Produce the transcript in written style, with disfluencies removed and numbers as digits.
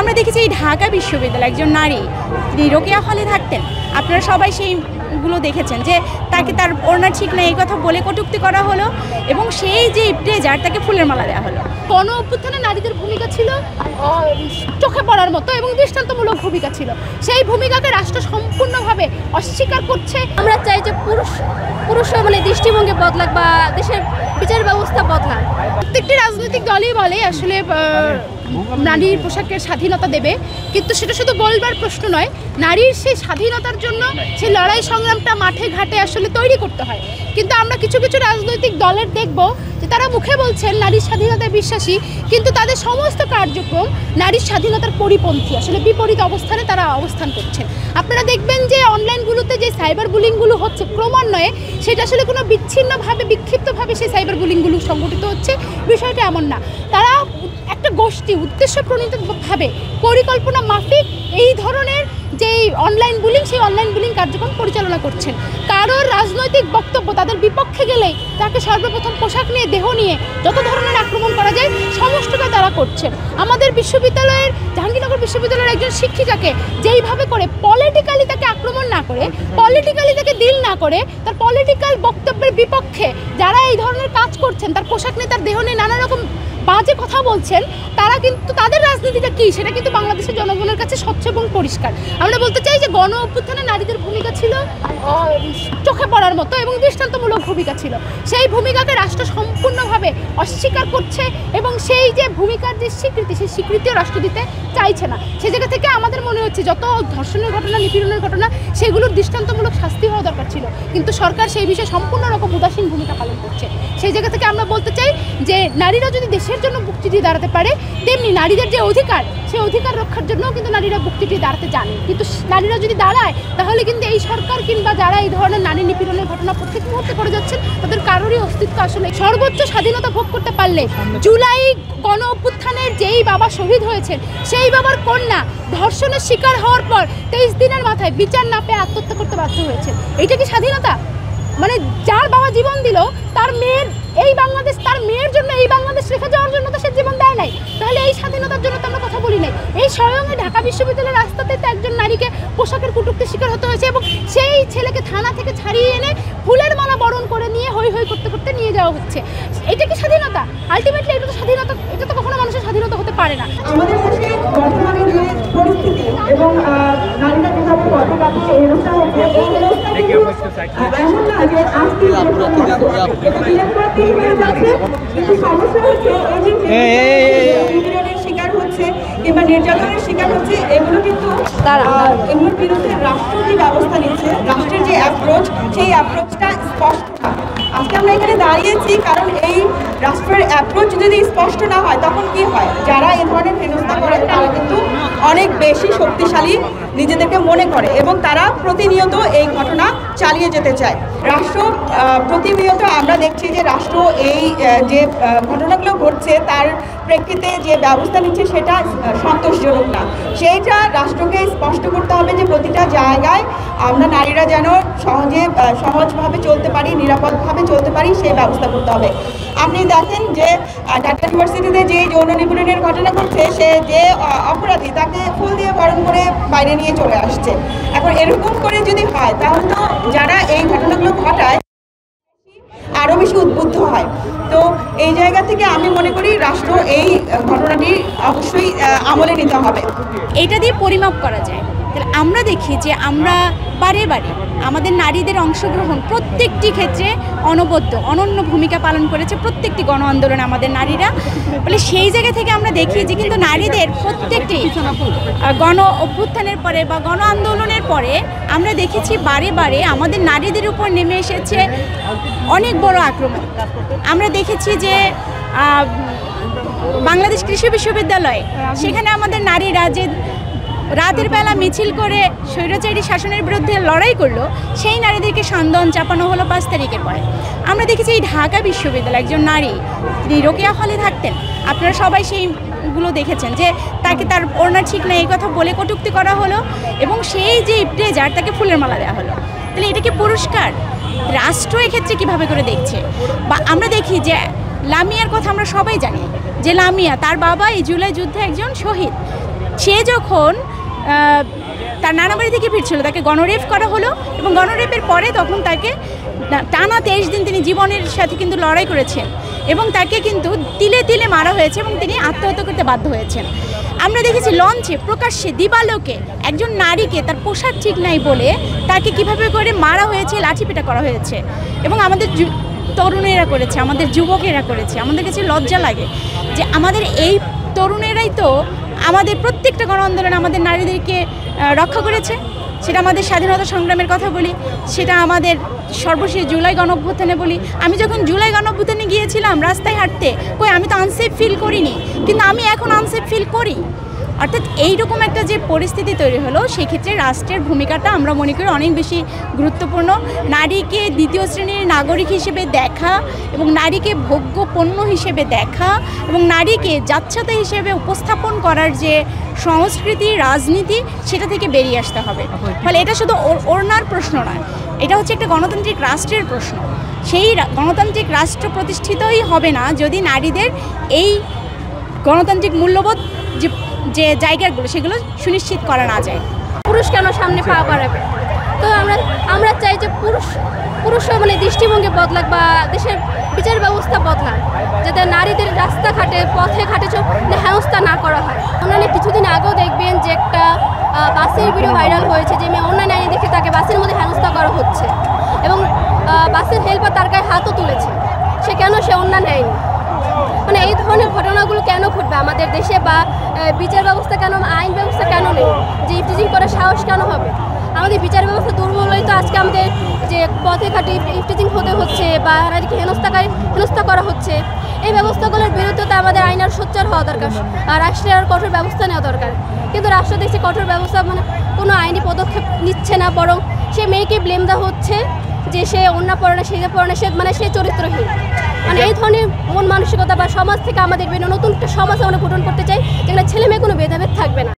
আমরা দেখেছি এই ঢাকা বিশ্ববিদ্যালয়ে একজন নারী, তিনি রোকেয়া হলে থাকতেন। আপনারা সবাই সেইগুলো দেখেছেন যে তাকে তার ওড়না ঠিক না এই কথা বলে কটূক্তি করা হলো এবং সেই যে ইফতেজার তাকে ফুলের মালা দেওয়া হলো। গণ অভ্যুত্থানে নারীদের ভূমিকা ছিল চোখে পড়ার মতো এবং দৃষ্টান্তমূলক ভূমিকা ছিল। সেই ভূমিকাকে রাষ্ট্র সম্পূর্ণভাবে অস্বীকার করছে। আমরা চাই যে পুরুষ মানে দৃষ্টিভঙ্গি বদলাক বা দেশের বিচার ব্যবস্থা বদলাক। প্রত্যেকটি রাজনৈতিক দলই বলে আসলে নারীর পোশাকের স্বাধীনতা দেবে, কিন্তু সেটা শুধু বলবার প্রশ্ন নয়, নারীর সেই স্বাধীনতার জন্য সেই লড়াই সংগ্রামটা মাঠে ঘাটে আসলে তৈরি করতে হয়। কিন্তু আমরা কিছু কিছু রাজনৈতিক দলের দেখব যে তারা মুখে বলছেন নারীর স্বাধীনতায় বিশ্বাসী, কিন্তু তাদের সমস্ত কার্যক্রম নারীর স্বাধীনতার পরিপন্থী, আসলে বিপরীত অবস্থানে তারা অবস্থান করছেন। আপনারা দেখবেন যে অনলাইনগুলোতে যে সাইবার বুলিংগুলো হচ্ছে ক্রমান্বয়ে, সেটা আসলে কোনো বিচ্ছিন্নভাবে বিক্ষিপ্তভাবে সেই সাইবার বুলিংগুলো সংগঠিত হচ্ছে, বিষয়টা এমন না। তারা একটা গোষ্ঠী উদ্দেশ্য প্রণীতভাবে পরিকল্পনা মাফিক এই ধরনের যে অনলাইন বুলিং, সেই অনলাইন বুলিং কার্যক্রম পরিচালনা করছেন। কারোর রাজনৈতিক বক্তব্য তাদের বিপক্ষে গেলেই তাকে সর্বপ্রথম পোশাক নিয়ে, দেহ নিয়ে যত ধরনের আক্রমণ করা যায় সমস্তটা তারা করছেন। আমাদের বিশ্ববিদ্যালয়ের, জাহাঙ্গীরনগর বিশ্ববিদ্যালয়ের একজন শিক্ষিকাকে যেইভাবে করে পলিটিক্যালি তাকে আক্রমণ না করে, পলিটিক্যালি তাকে ডিল না করে, তার পলিটিক্যাল বক্তব্যের বিপক্ষে যারা এই ধরনের কাজ করছেন, তার পোশাক নিয়ে, তার দেহ নিয়ে নানা রকম বাজে কথা বলছেন, তারা কিন্তু তাদের রাজনীতিটা কী সেটা কিন্তু বাংলাদেশের জনগণের কাছে স্বচ্ছ এবং পরিষ্কার। আমরা বলতে চাই যে গণ অভ্যুত্থানে নারীদের ভূমিকা ছিল চোখে পড়ার মতো এবং দৃষ্টান্তমূলক ভূমিকা ছিল। সেই ভূমিকাকে রাষ্ট্র সম্পূর্ণভাবে অস্বীকার করছে এবং সেই যে ভূমিকার যে স্বীকৃতি, সেই স্বীকৃতিও রাষ্ট্র দিতে চাইছে না। সে জায়গা থেকে আমাদের মনে হচ্ছে যত ধর্ষণের ঘটনা, নিপীড়নের ঘটনা, সেগুলোর দৃষ্টান্তমূলক শাস্তি হওয়া দরকার ছিল, কিন্তু সরকার সেই বিষয়ে সম্পূর্ণ রকম উদাসীন ভূমিকা পালন করছে। সেই জায়গা থেকে আমরা বলতে চাই যে নারীরা যদি দেশের জন্য বুকটি দিয়ে দাঁড়াতে পারে, তেমনি নারীদের যে অধিকার, সেই অধিকার রক্ষার জন্যও কিন্তু নারীরা বুকটি দিয়ে দাঁড়াতে জানে। কিন্তু নারীরা যদি দাঁড়ায়, তাহলে কিন্তু এই সরকার কিংবা যারা এই ধরনের নারী নিপীড়নের ঘটনা প্রত্যেক মুহূর্তে করে যাচ্ছেন, তাদের কারোরই অস্তিত্ব আসলে সর্বোচ্চ স্বাধীনতা ভোগ করতে পারলে, জুলাই গণ অভ্যুত্থানের যেই বাবা শহীদ হয়েছেন, সেই বাবার কন্যা ধর্ষণের শিকার হওয়ার পর 23 দিনের মাথায় বিচার না পেয়ে আত্মহত্যা করতে বাধ্য হয়েছে। এটা কি স্বাধীনতা? মানে যার বাবা জীবন দিল, তার মেয়ের এই বাংলাদেশ, তার মেয়ের জন্য এই বাংলাদেশ রেখে যাওয়ার জন্য তো সে জীবন দেয় নাই, তাহলে এই স্বাধীনতার জন্য তো আমরা কথা বলি নাই। এই স্বয়ং ঢাকা বিশ্ববিদ্যালয়ের রাস্তাতে তো একজন নারীকে পোশাকের কটূক্তির শিকার হতে হয়েছে এবং সেই ছেলেকে থানা থেকে ছাড়িয়ে এনে ফুলের মালা বরণ করে নিয়ে হই হই করতে করতে নিয়ে যাওয়া হচ্ছে। এটা কি স্বাধীনতা? আলটিমেটলি এটা তো স্বাধীনতা, এটা তো কখনো মানুষের স্বাধীনতা হতে পারে না। আমাদের দেশে বর্তমানে যে পরিস্থিতি এবং নারীরা যেভাবে পথে কাটছে, এই রোজটা হচ্ছে এই রোজটা কিন্তু এমন না যে আজকে কিন্তু সমস্যা হচ্ছে এই যে নিপীড়নের শিকার হচ্ছে কিংবা নির্যাতনের শিকার হচ্ছে, এগুলো কিন্তু এগুলোর বিরুদ্ধে রাষ্ট্র যে ব্যবস্থা নিচ্ছে, রাষ্ট্রের যে অ্যাপ্রোচ, সেই অ্যাপ্রোচটা স্পষ্ট না। আজকে আমরা এখানে দাঁড়িয়েছি কারণ এই রাষ্ট্রের অ্যাপ্রোচ যদি স্পষ্ট না হয়, তখন কি হয়, যারা এই ধরনের হেনস্থা করেন তারা কিন্তু অনেক বেশি শক্তিশালী নিজেদেরকে মনে করে এবং তারা প্রতিনিয়ত এই ঘটনা চালিয়ে যেতে চায়। রাষ্ট্র প্রতিনিয়ত আমরা দেখছি যে রাষ্ট্র এই যে ঘটনাগুলো ঘটছে তার প্রেক্ষিতে যে ব্যবস্থা নিচ্ছে সেটা সন্তোষজনক না। সেইটা রাষ্ট্রকে স্পষ্ট করতে হবে যে প্রতিটা জায়গায় আমরা নারীরা যেন সহজভাবে চলতে পারি, নিরাপদভাবে চলতে পারি, সেই ব্যবস্থা করতে হবে। আপনি দেখেন যে ঢাকা ইউনিভার্সিটিতে যে যৌন নিপীড়নের ঘটনা ঘটছে, সে যে অপরাধী তাকে ফুল দিয়ে বরণ করে বাইরে নিয়ে চলে আসছে। এখন এরকম করে যদি হয়, তাহলে তো যারা এই ঘটনাগুলো ঘটায় আরও বেশি উদ্বুদ্ধ হয়। তো এই জায়গা থেকে আমি মনে করি রাষ্ট্র এই ঘটনাটি অবশ্যই আমলে নিতে হবে। এটা দিয়ে পরিমাপ করা যায়। তাহলে আমরা দেখি যে আমরা বারে বারে আমাদের নারীদের অংশগ্রহণ প্রত্যেকটি ক্ষেত্রে অনন্য ভূমিকা পালন করেছে প্রত্যেকটি গণ আন্দোলনে আমাদের নারীরা। বলে সেই জায়গা থেকে আমরা দেখি যে কিন্তু নারীদের প্রত্যেকটি গণ অভ্যুত্থানের পরে বা গণ আন্দোলনের পরে আমরা দেখেছি বারে বারে আমাদের নারীদের উপর নেমে এসেছে অনেক বড় আক্রমণ। আমরা দেখেছি যে বাংলাদেশ কৃষি বিশ্ববিদ্যালয়ে সেখানে আমাদের নারীরা যে রাতের বেলা মিছিল করে স্বৈরাচারী শাসনের বিরুদ্ধে লড়াই করলো, সেই নারীদেরকে সন্দেহ চাপানো হলো 5 তারিখের পরে। আমরা দেখেছি এই ঢাকা বিশ্ববিদ্যালয়ে একজন নারী, তিনি রোকেয়া হলে থাকতেন। আপনারা সবাই সেইগুলো দেখেছেন যে তাকে তার ওড়না ঠিক না এই কথা বলে কটূক্তি করা হলো এবং সেই যে ইফতেজার তাকে ফুলের মালা দেওয়া হলো। তাহলে এটা কি পুরস্কার? রাষ্ট্র এক্ষেত্রে কীভাবে করে দেখছে? বা আমরা দেখি যে লামিয়ার কথা আমরা সবাই জানি যে লামিয়া, তার বাবা এই জুলাই যুদ্ধে একজন শহীদ। সে যখন তার নানা বাড়ি থেকে ফিরছিল তাকে গণরেপ করা হলো এবং গণরেপের পরে তখন তাকে টানা 23 দিন তিনি জীবনের সাথে কিন্তু লড়াই করেছেন এবং তাকে কিন্তু তিলে তিলে মারা হয়েছে এবং তিনি আত্মহত্যা করতে বাধ্য হয়েছেন। আমরা দেখেছি লঞ্চে প্রকাশ্যে দিবালোকে একজন নারীকে তার পোশাক ঠিক নাই বলে তাকে কিভাবে করে মারা হয়েছে, লাঠিপেটা করা হয়েছে এবং আমাদের তরুণেরা করেছে, আমাদের যুবকেরা করেছে। আমাদের কাছে লজ্জা লাগে যে আমাদের এই তরুণেরাই তো আমাদের প্রত্যেকটা গণ আন্দোলনে আমাদের নারীদেরকে রক্ষা করেছে। সেটা আমাদের স্বাধীনতা সংগ্রামের কথা বলি, সেটা আমাদের সর্বশেষ জুলাই গণঅভ্যুত্থানে বলি। আমি যখন জুলাই গণঅভ্যুত্থানে গিয়েছিলাম রাস্তায় হাঁটতে, আমি তো আনসেফ ফিল করিনি, কিন্তু আমি এখন আনসেফ ফিল করি। অর্থাৎ এইরকম একটা যে পরিস্থিতি তৈরি হলো, সেক্ষেত্রে রাষ্ট্রের ভূমিকাটা আমরা মনে করি অনেক বেশি গুরুত্বপূর্ণ। নারীকে দ্বিতীয় শ্রেণীর নাগরিক হিসেবে দেখা এবং নারীকে ভোগ্য পণ্য হিসেবে দেখা এবং নারীকে যাচ্ছাতা হিসেবে উপস্থাপন করার যে সংস্কৃতি, রাজনীতি, সেটা থেকে বেরিয়ে আসতে হবে। ফলে এটা শুধু ওড়নার প্রশ্ন নয়, এটা হচ্ছে একটা গণতান্ত্রিক রাষ্ট্রের প্রশ্ন। সেই গণতান্ত্রিক রাষ্ট্র প্রতিষ্ঠিতই হবে না যদি নারীদের এই গণতান্ত্রিক মূল্যবোধ যে জায়গাগুলো সেগুলো সুনিশ্চিত করা না যায়। পুরুষ কেন সামনে পা বাড়াবে? তো আমরা চাই যে পুরুষও মানে দৃষ্টিভঙ্গি বদলাক বা দেশের বিচার ব্যবস্থা বদলাক, যাতে নারীদের রাস্তাঘাটে পথে ঘাটে হেনস্থা না করা হয়। অন্যান্য কিছুদিন আগেও দেখবেন যে একটা বাসের ভিডিও ভাইরাল হয়েছে যে মেয়ে অন্যান্য নারী দেখে তাকে বাসের মধ্যে হেনস্থা করা হচ্ছে এবং বাসের হেল্পার তার গায়ে হাতও তুলেছে। সে অন্যান্য নেয়নি। মানে এই ধরনের ঘটনাগুলো কেন ঘটবে আমাদের দেশে, বা বিচার ব্যবস্থা কেন, আইন ব্যবস্থা কেন নেই, যে ইফটিজিং করার সাহস কেন হবে? আমাদের বিচার ব্যবস্থা দুর্বল হলে তো আজকে আমাদের যে পথে ঘাটে ইফটিজিং হতে হচ্ছে বা নারীকে হেনস্থা করা হচ্ছে। এই ব্যবস্থাগুলোর বিরুদ্ধে তো আমাদের আইন আর সোচ্চার হওয়া দরকার, আর রাষ্ট্রের আর কঠোর ব্যবস্থা নেওয়া দরকার। কিন্তু রাষ্ট্র দেখছে কঠোর ব্যবস্থা মানে কোনো আইনি পদক্ষেপ নিচ্ছে না, বরং সে মেয়েকে ব্লেম দেওয়া হচ্ছে যে সে অন্য পড়ানো, সে পড়ানো, সে চরিত্রহীন। মানে এই ধরনের মন মানসিকতা বা সমাজ থেকে আমাদের নতুন একটা সমাজ আমরা গঠন করতে চাই, যেখানে ছেলে মেয়ে কোনো ভেদাভেদ থাকবে না।